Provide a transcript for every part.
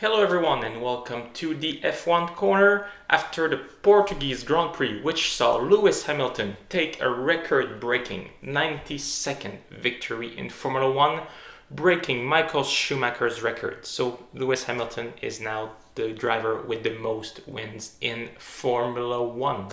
Hello everyone and welcome to the F1 Corner after the Portuguese Grand Prix, which saw Lewis Hamilton take a record-breaking 92nd victory in Formula 1, breaking Michael Schumacher's record. So Lewis Hamilton is now the driver with the most wins in Formula 1.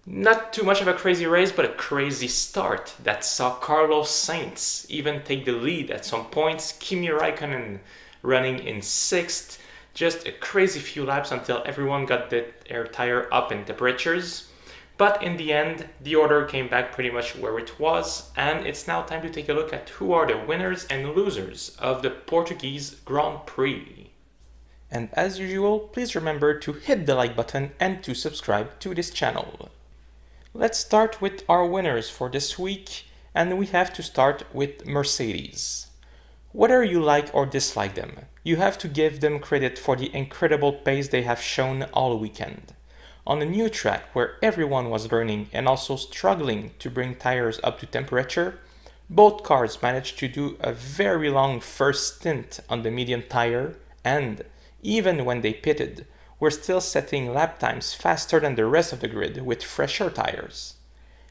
Not too much of a crazy race, but a crazy start that saw Carlos Sainz even take the lead at some points, Kimi Raikkonen running in 6th, just a crazy few laps until everyone got the air tire up in temperatures. But in the end, the order came back pretty much where it was, and it's now time to take a look at who are the winners and losers of the Portuguese Grand Prix. And as usual, please remember to hit the like button and to subscribe to this channel. Let's start with our winners for this week, and we have to start with Mercedes. Whether you like or dislike them, you have to give them credit for the incredible pace they have shown all weekend. On a new track where everyone was learning and also struggling to bring tires up to temperature, both cars managed to do a very long first stint on the medium tire and, even when they pitted, were still setting lap times faster than the rest of the grid with fresher tires.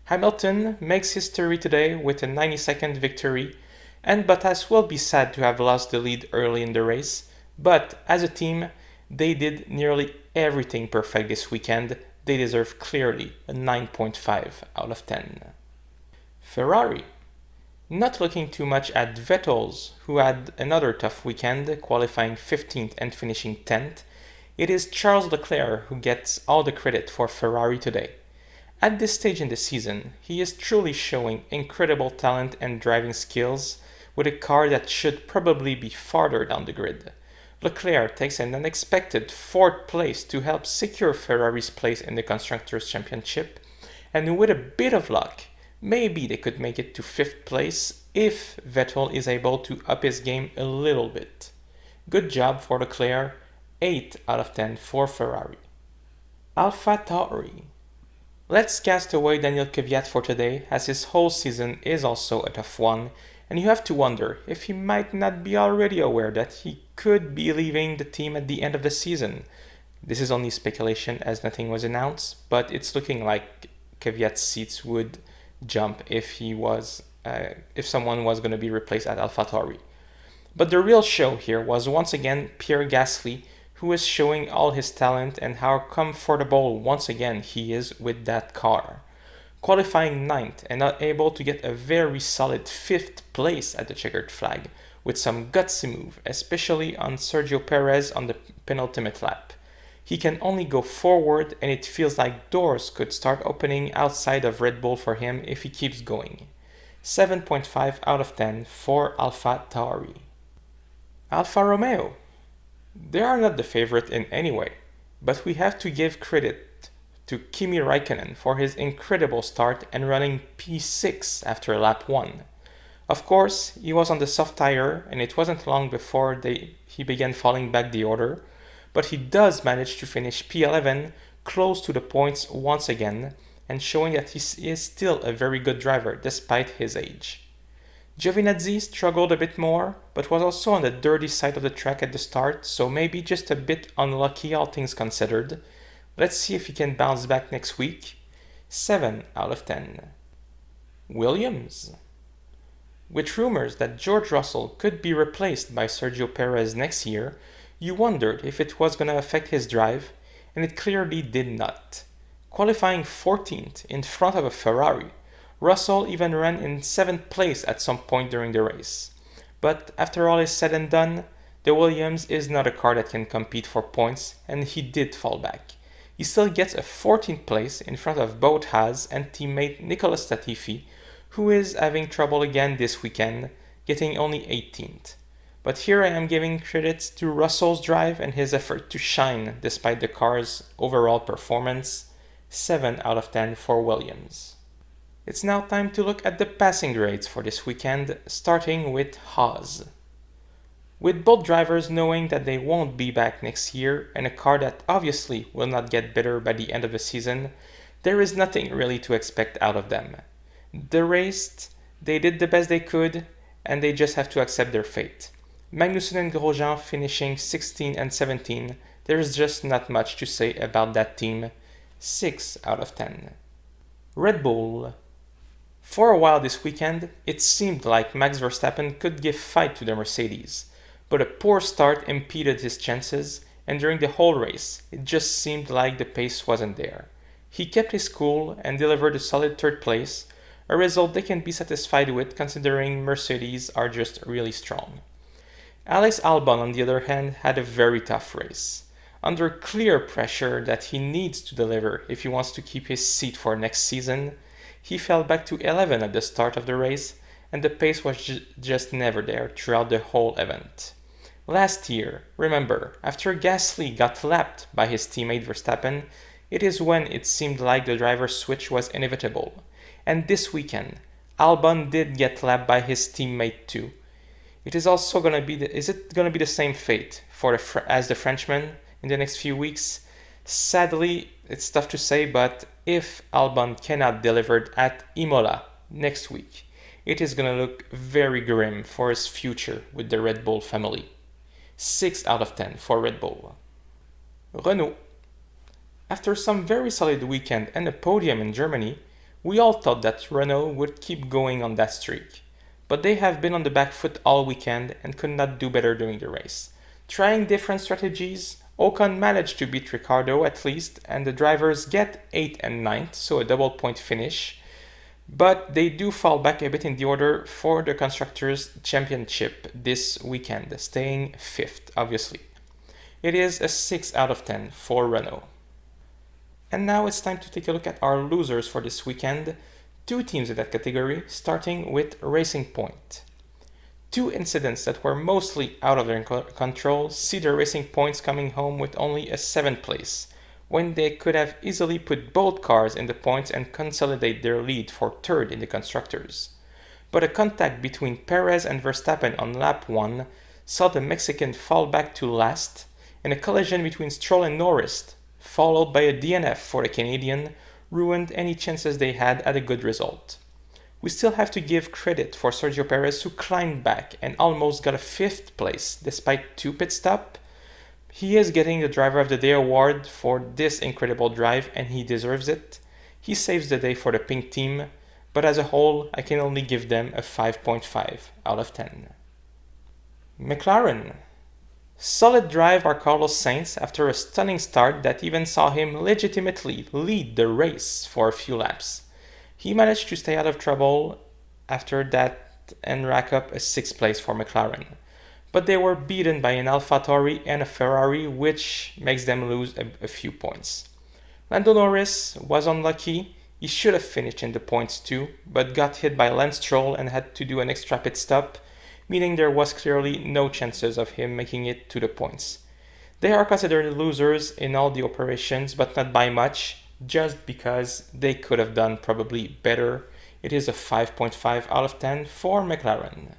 Hamilton makes history today with a 92nd victory, and Bottas will be sad to have lost the lead early in the race, but as a team, they did nearly everything perfect this weekend. They deserve clearly a 9.5 out of 10. Ferrari. Not looking too much at Vettel's, who had another tough weekend, qualifying 15th and finishing 10th, it is Charles Leclerc who gets all the credit for Ferrari today. At this stage in the season, he is truly showing incredible talent and driving skills with a car that should probably be farther down the grid. Leclerc takes an unexpected 4th place to help secure Ferrari's place in the Constructors' Championship, and with a bit of luck, maybe they could make it to 5th place if Vettel is able to up his game a little bit. Good job for Leclerc, 8 out of 10 for Ferrari. AlphaTauri. Let's cast away Daniel Kvyat for today, as his whole season is also a tough one, and you have to wonder if he might not be already aware that he could be leaving the team at the end of the season. This is only speculation as nothing was announced, but it's looking like Kvyat's seats would jump if someone was going to be replaced at AlphaTauri. But the real show here was once again Pierre Gasly, who is showing all his talent and how comfortable once again he is with that car. Qualifying 9th and not able to get a very solid 5th place at the checkered flag, with some gutsy move, especially on Sergio Perez on the penultimate lap. He can only go forward, and it feels like doors could start opening outside of Red Bull for him if he keeps going. 7.5 out of 10 for AlphaTauri. Alfa Romeo. They are not the favorite in any way, but we have to give credit to Kimi Raikkonen for his incredible start and running P6 after lap 1. Of course, he was on the soft tire and it wasn't long before he began falling back the order, but he does manage to finish P11 close to the points once again and showing that he is still a very good driver despite his age. Giovinazzi struggled a bit more, but was also on the dirty side of the track at the start, so maybe just a bit unlucky all things considered. Let's see if he can bounce back next week. 7 out of 10. Williams. With rumors that George Russell could be replaced by Sergio Perez next year, you wondered if it was going to affect his drive, and it clearly did not. Qualifying 14th in front of a Ferrari, Russell even ran in 7th place at some point during the race. But after all is said and done, the Williams is not a car that can compete for points, and he did fall back. He still gets a 14th place in front of both Haas and teammate Nicolas Latifi, who is having trouble again this weekend, getting only 18th. But here I am giving credits to Russell's drive and his effort to shine despite the car's overall performance. 7 out of 10 for Williams. It's now time to look at the passing grades for this weekend, starting with Haas. With both drivers knowing that they won't be back next year and a car that obviously will not get better by the end of the season, there is nothing really to expect out of them. They did the best they could, and they just have to accept their fate. Magnussen and Grosjean finishing 16 and 17. There's just not much to say about that team. 6 out of 10. Red Bull. For a while this weekend, it seemed like Max Verstappen could give fight to the Mercedes, but a poor start impeded his chances, and during the whole race, it just seemed like the pace wasn't there. He kept his cool and delivered a solid third place, a result they can be satisfied with considering Mercedes are just really strong. Alex Albon, on the other hand, had a very tough race. Under clear pressure that he needs to deliver if he wants to keep his seat for next season, he fell back to 11 at the start of the race, and the pace was just never there throughout the whole event. Last year, remember, after Gasly got lapped by his teammate Verstappen, it is when it seemed like the driver's switch was inevitable. And this weekend, Albon did get lapped by his teammate too. Is it going to be the same fate as the Frenchman in the next few weeks? Sadly, it's tough to say, but if Albon cannot deliver at Imola next week, it is going to look very grim for his future with the Red Bull family. 6 out of 10 for Red Bull. Renault. After some very solid weekend and a podium in Germany, we all thought that Renault would keep going on that streak. But they have been on the back foot all weekend and could not do better during the race. Trying different strategies, Ocon managed to beat Ricciardo at least, and the drivers get 8th and 9th, so a double point finish. But they do fall back a bit in the order for the Constructors' Championship this weekend, staying 5th, obviously. It is a 6 out of 10 for Renault. And now it's time to take a look at our losers for this weekend. 2 teams in that category, starting with Racing Point. 2 incidents that were mostly out of their control see the Racing Points coming home with only a 7th place, when they could have easily put both cars in the points and consolidate their lead for 3rd in the Constructors. But a contact between Perez and Verstappen on lap 1 saw the Mexican fall back to last, and a collision between Stroll and Norris, followed by a DNF for the Canadian, ruined any chances they had at a good result. We still have to give credit for Sergio Perez, who climbed back and almost got a 5th place despite 2 pit stops. He is getting the Driver of the Day award for this incredible drive, and he deserves it. He saves the day for the pink team, but as a whole, I can only give them a 5.5 out of 10. McLaren. Solid drive by Carlos Sainz after a stunning start that even saw him legitimately lead the race for a few laps. He managed to stay out of trouble after that and rack up a 6th place for McLaren. But they were beaten by an AlphaTauri and a Ferrari, which makes them lose a few points. Lando Norris was unlucky. He should have finished in the points too, but got hit by Lance Stroll and had to do an extra pit stop, meaning there was clearly no chances of him making it to the points. They are considered losers in all the operations, but not by much, just because they could have done probably better. It is a 5.5 out of 10 for McLaren.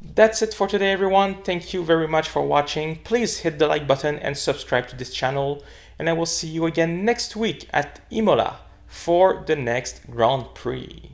That's it for today, everyone. Thank you very much for watching. Please hit the like button and subscribe to this channel, and I will see you again next week at Imola for the next Grand Prix.